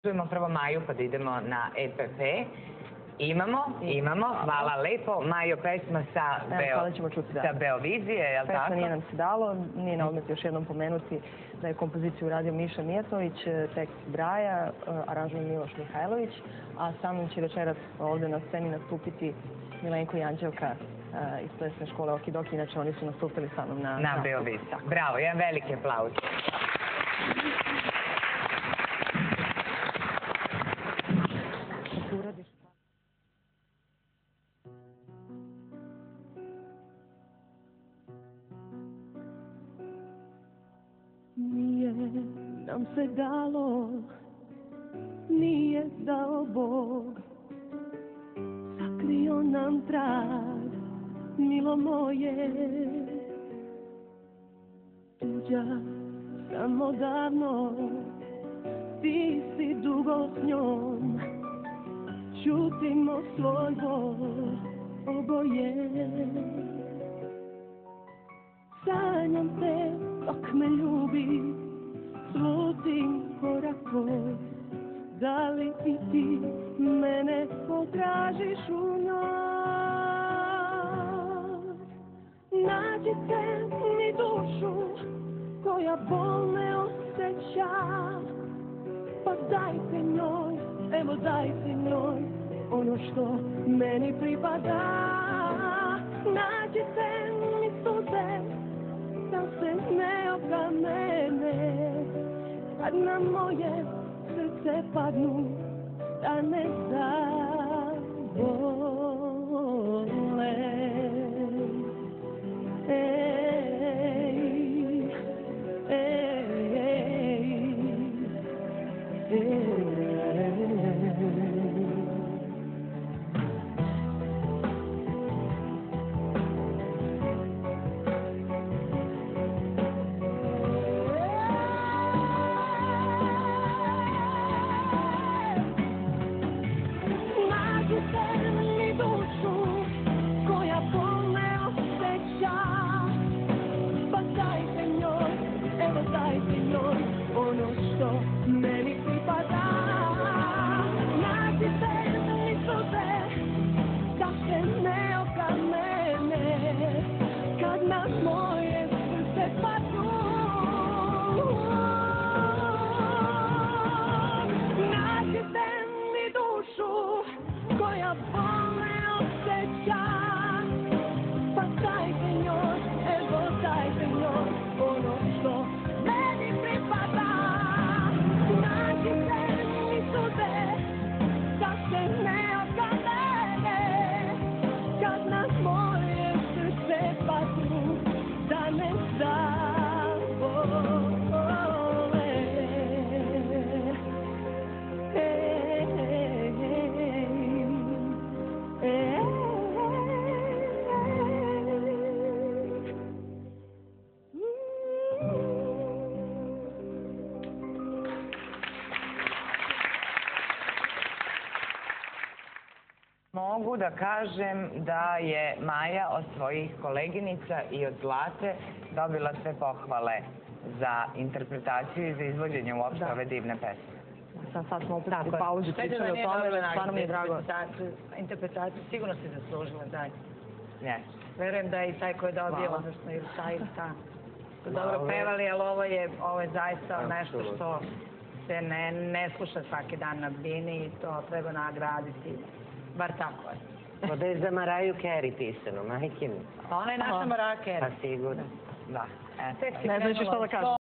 Čujemo prvo Maju pa da idemo na EPP. Imamo, hvala lepo. Majo, pesma sa Beovizije, je li tako? Pesma Nije nam se dalo, nije na odmet još jednom pomenuti da je kompoziciju uradio Miša Mijatović, tekst Braja, aranžman Miloš Mihajlović, a sa mnom će večeras ovde na sceni nastupiti Milenko i Anđelka iz plesne škole Okidoki, inače oni su nastupili sa mnom na Beoviziji. Bravo, jedan veliki aplauz. Nije nam se dalo, nije dao Bog, sakrio nam trag, milo moje. Tuđa sam odavno, ti si dugo s njom, čutimo svoj bol oboje. Sanjam te dok me ljubi, slutim korakom, da li i ti mene potražiš u njoj? Nađite mi dušu koja bol ne osjeća, pa dajte njoj, evo dajte njoj ono što meni pripada. Nađite mi suze da se ne okamene, kad na moje srce padnu, da ne zabole. Mogu da kažem da je Maja od svojih koleginica i od Zlate dobila sve pohvale za interpretaciju i za izvođenje uopšte ove divne pesme. Sad smo opet u pauzi pričali o tome, stvarno mi je drago. Interpretaciju sigurno si zaslužila, daj. Ne. Verujem da je i taj ko je dobio, odnosno ili taj ili ta. Dobro pevali, ali ovo je zaista nešto što se ne sluša svaki dan na bini i to treba nagraditi. Bar tako je. To da je za Maraju Carey pisano, majke mi. Ona je naša Mariah Carey. Pa sigurno. Da. Ne znači što da kažem.